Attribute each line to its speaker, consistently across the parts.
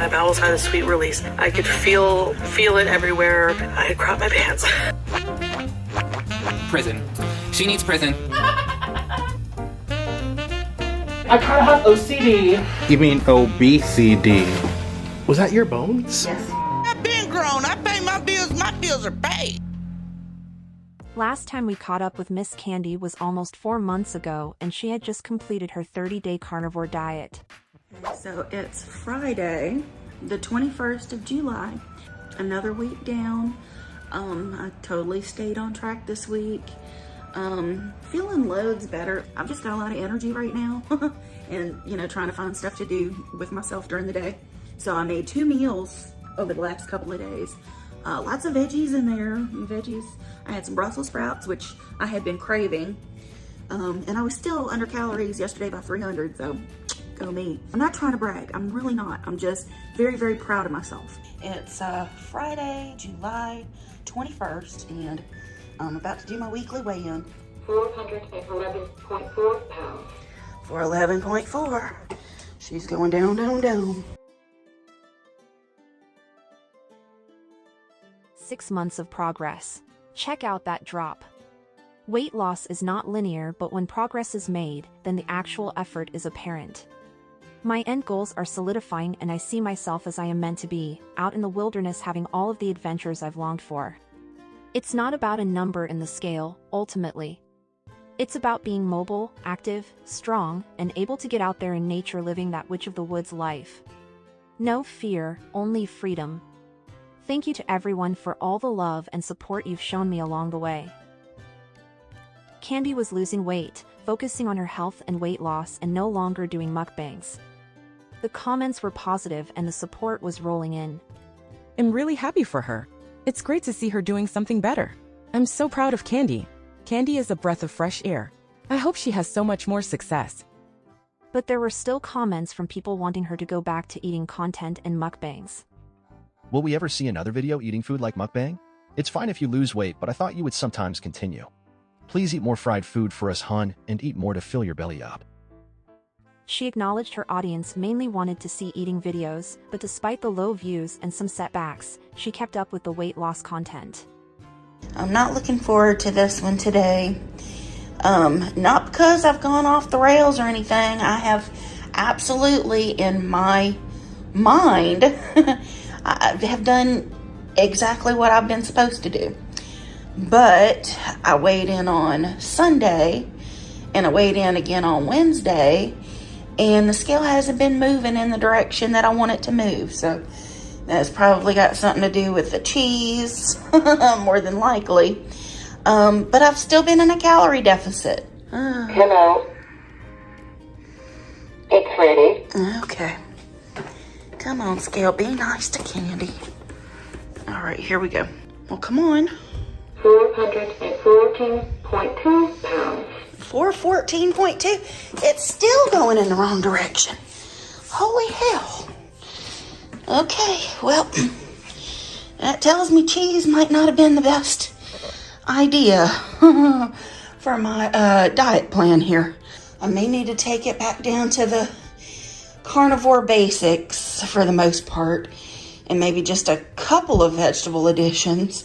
Speaker 1: My bowels had a sweet release. I could feel it everywhere. I had crapped my pants.
Speaker 2: Prison. She needs prison.
Speaker 3: I kind of have OCD.
Speaker 4: You mean OBCD? Was that your bones?
Speaker 1: Yes.
Speaker 5: I've been grown. I pay my bills. My bills are paid.
Speaker 6: Last time we caught up with Miss Candy was almost 4 months ago, and she had just completed her 30-day carnivore diet.
Speaker 7: So it's Friday, the 21st of July. Another week down. I totally stayed on track this week. Feeling loads better. I've just got a lot of energy right now and, you know, trying to find stuff to do with myself during the day. So I made 2 meals over the last couple of days. Lots of veggies in there. Veggies. I had some Brussels sprouts, which I had been craving. And I was still under calories yesterday by 300, so go me. I'm not trying to brag. I'm really not. I'm just very, very proud of myself. It's Friday, July 21st, and I'm about to do my weekly weigh-in.
Speaker 1: 411.4 pounds.
Speaker 7: 411.4. She's going down, down, down.
Speaker 6: 6 months of progress. Check out that drop. Weight loss is not linear, but when progress is made, then the actual effort is apparent. My end goals are solidifying, and I see myself as I am meant to be, out in the wilderness having all of the adventures I've longed for. It's not about a number in the scale, ultimately. It's about being mobile, active, strong, and able to get out there in nature living that witch of the woods life. No fear, only freedom. Thank you to everyone for all the love and support you've shown me along the way. Candy was losing weight, focusing on her health and weight loss, and no longer doing mukbangs. The comments were positive and the support was rolling in.
Speaker 8: I'm really happy for her. It's great to see her doing something better. I'm so proud of Candy. Candy is a breath of fresh air. I hope she has so much more success.
Speaker 6: But there were still comments from people wanting her to go back to eating content and mukbangs.
Speaker 9: Will we ever see another video eating food like mukbang? It's fine if you lose weight, but I thought you would sometimes continue. Please eat more fried food for us, hun, and eat more to fill your belly up.
Speaker 6: She acknowledged her audience mainly wanted to see eating videos, but despite the low views and some setbacks, she kept up with the weight loss content.
Speaker 7: I'm not looking forward to this one today. Not because I've gone off the rails or anything. I have absolutely in my mind, I have done exactly what I've been supposed to do. But I weighed in on Sunday and I weighed in again on Wednesday, and the scale hasn't been moving in the direction that I want it to move. So that's probably got something to do with the cheese, more than likely. But I've still been in a calorie deficit.
Speaker 1: Hello. It's ready.
Speaker 7: Okay. Come on, scale. Be nice to Candy. All right, here we go. Well, come on.
Speaker 1: 414.2 pounds.
Speaker 7: 414.2. It's still going in the wrong direction. Holy hell. Okay, well, that tells me cheese might not have been the best idea for my diet plan here. I may need to take it back down to the carnivore basics for the most part, and maybe just a couple of vegetable additions.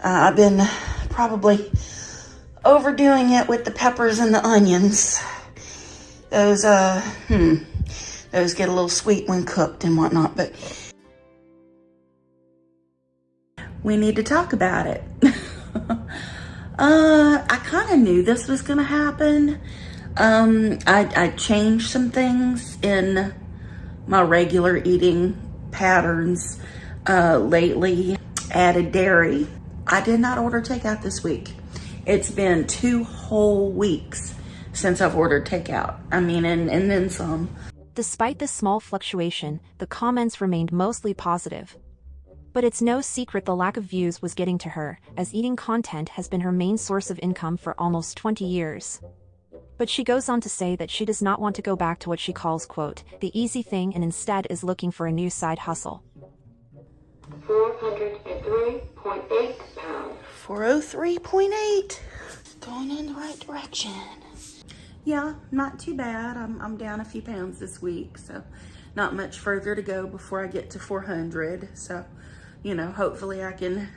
Speaker 7: I've been probably overdoing it with the peppers and the onions. Those get a little sweet when cooked and whatnot, but we need to talk about it. I kind of knew this was gonna happen. I changed some things in my regular eating patterns lately. Added dairy. I did not order takeout this week. It's been 2 whole weeks since I've ordered takeout. I mean, and then some.
Speaker 6: Despite this small fluctuation, the comments remained mostly positive. But it's no secret the lack of views was getting to her, as eating content has been her main source of income for almost 20 years. But she goes on to say that she does not want to go back to what she calls, quote, the easy thing, and instead is looking for a new side hustle.
Speaker 1: 403.8 pounds.
Speaker 7: 403.8. Going in the right direction. Yeah, not too bad. I'm down a few pounds this week, so not much further to go before I get to 400. So, you know, hopefully I can,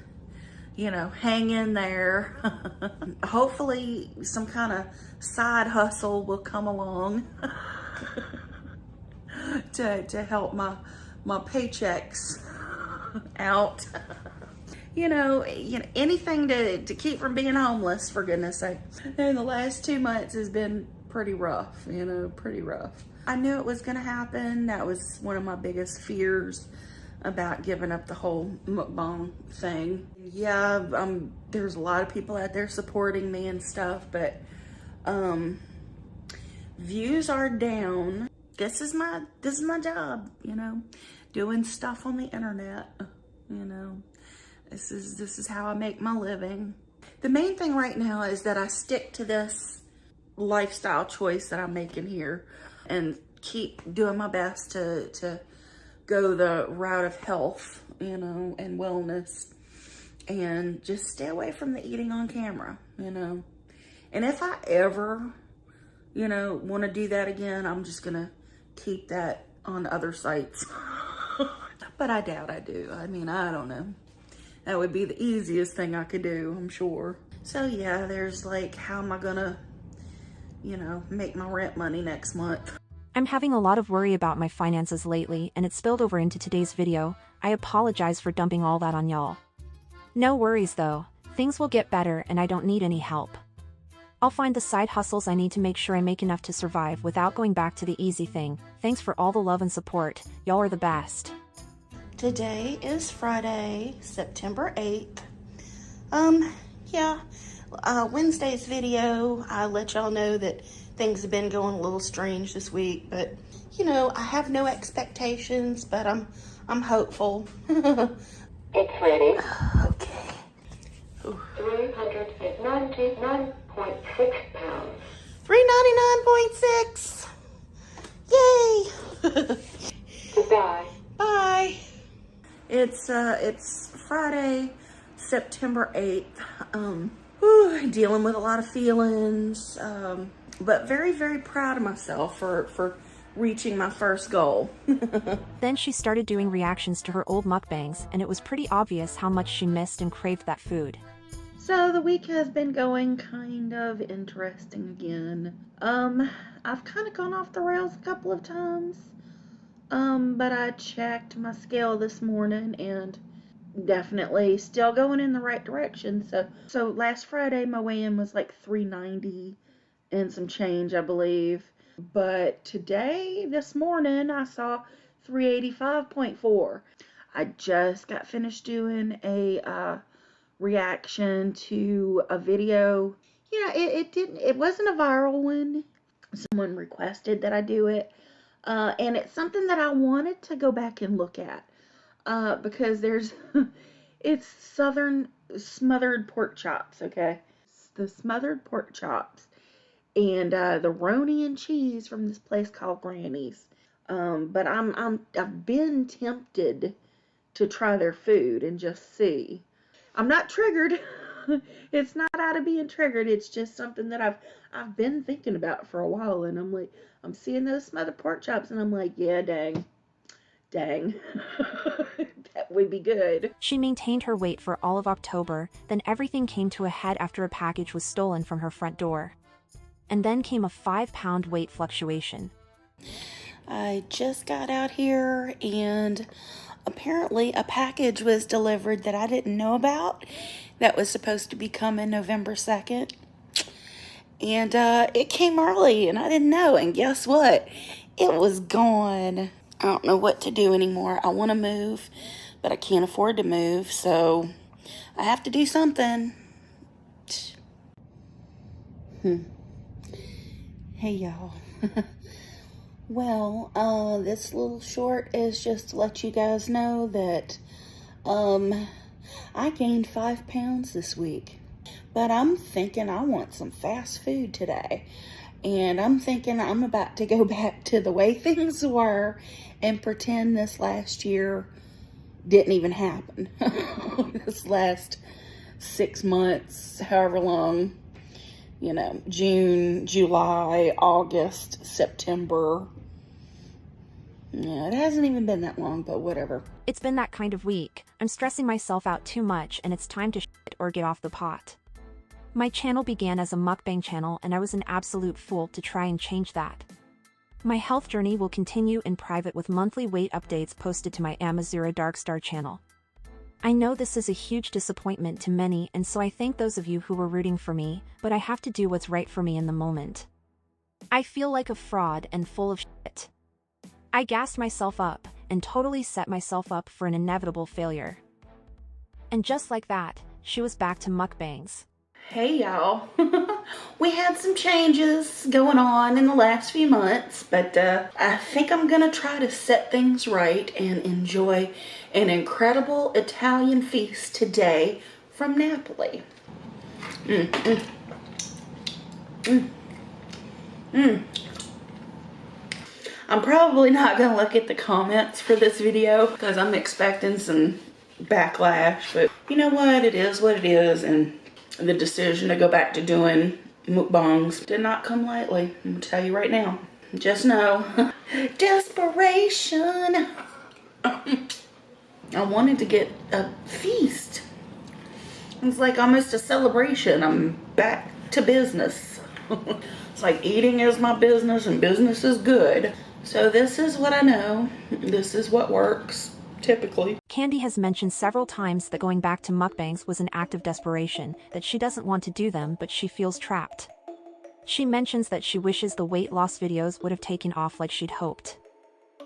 Speaker 7: you know, hang in there. Hopefully some kind of side hustle will come along to help my paychecks out. You know, anything to keep from being homeless, for goodness sake. And the last 2 months has been pretty rough, you know, pretty rough. I knew it was gonna happen. That was one of my biggest fears about giving up the whole mukbang thing. Yeah, there's a lot of people out there supporting me and stuff, but views are down. This is my job, you know, doing stuff on the internet, you know. This is how I make my living. The main thing right now is that I stick to this lifestyle choice that I'm making here and keep doing my best to go the route of health, you know, and wellness, and just stay away from the eating on camera, you know. And if I ever, you know, want to do that again, I'm just gonna keep that on other sites. But I doubt I do. I mean, I don't know. That would be the easiest thing I could do, I'm sure. So yeah, there's like, how am I gonna, you know, make my rent money next month?
Speaker 6: I'm having a lot of worry about my finances lately, and it spilled over into today's video. I apologize for dumping all that on y'all. No worries though, things will get better and I don't need any help. I'll find the side hustles I need to make sure I make enough to survive without going back to the easy thing. Thanks for all the love and support, y'all are the best.
Speaker 7: Today is Friday, September 8th. Wednesday's video, I let y'all know that things have been going a little strange this week, but you know, I have no expectations, but I'm hopeful.
Speaker 10: It's ready.
Speaker 7: Okay.
Speaker 10: 399.6 pounds.
Speaker 7: 399.6. Yay.
Speaker 10: Goodbye.
Speaker 7: Bye. It's Friday, September 8th. Dealing with a lot of feelings, but very, very proud of myself for reaching my first goal.
Speaker 6: Then she started doing reactions to her old mukbangs, and it was pretty obvious how much she missed and craved that food.
Speaker 7: So the week has been going kind of interesting again. I've kind of gone off the rails a couple of times. But I checked my scale this morning and definitely still going in the right direction. So last Friday my weigh-in was like 390 and some change, I believe. But today, this morning, I saw 385.4. I just got finished doing a reaction to a video. Yeah, it wasn't a viral one. Someone requested that I do it. And it's something that I wanted to go back and look at. Because it's Southern smothered pork chops, okay? It's the smothered pork chops. And the roni and cheese from this place called Granny's. But I've been tempted to try their food and just see. I'm not triggered. It's not out of being triggered. It's just something that I've been thinking about for a while, and I'm like, I'm seeing those smothered pork chops, and I'm like, yeah, dang, that would be good.
Speaker 6: She maintained her weight for all of October, then everything came to a head after a package was stolen from her front door. And then came a 5-pound weight fluctuation.
Speaker 7: I just got out here, and apparently a package was delivered that I didn't know about that was supposed to be coming November 2nd. And it came early, and I didn't know. And guess what? It was gone. I don't know what to do anymore. I want to move, but I can't afford to move, so I have to do something. Hey, y'all. Well, this little short is just to let you guys know that I gained 5 pounds this week. But I'm thinking I want some fast food today. And I'm thinking I'm about to go back to the way things were and pretend this last year didn't even happen. This last 6 months, however long, you know, June, July, August, September. Yeah, it hasn't even been that long, but whatever.
Speaker 6: It's been that kind of week. I'm stressing myself out too much and it's time to shit or get off the pot. My channel began as a mukbang channel and I was an absolute fool to try and change that. My health journey will continue in private with monthly weight updates posted to my Amazura Darkstar channel. I know this is a huge disappointment to many and so I thank those of you who were rooting for me, but I have to do what's right for me in the moment. I feel like a fraud and full of shit. I gassed myself up and totally set myself up for an inevitable failure. And just like that, she was back to mukbangs.
Speaker 7: Hey y'all, we had some changes going on in the last few months, but I think I'm gonna try to set things right and enjoy an incredible Italian feast today from Napoli. I'm probably not gonna look at the comments for this video because I'm expecting some backlash, but you know what, it is what it is, and the decision to go back to doing mukbangs did not come lightly. I'm gonna tell you right now. Just know, desperation. I wanted to get a feast. It's like almost a celebration. I'm back to business. It's like eating is my business and business is good. So this is what I know. This is what works. Typically.
Speaker 6: Candy has mentioned several times that going back to mukbangs was an act of desperation, that she doesn't want to do them but she feels trapped. She mentions that she wishes the weight loss videos would have taken off like she'd hoped.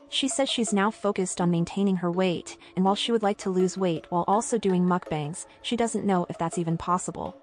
Speaker 6: She says she's now focused on maintaining her weight, and while she would like to lose weight while also doing mukbangs, she doesn't know if that's even possible.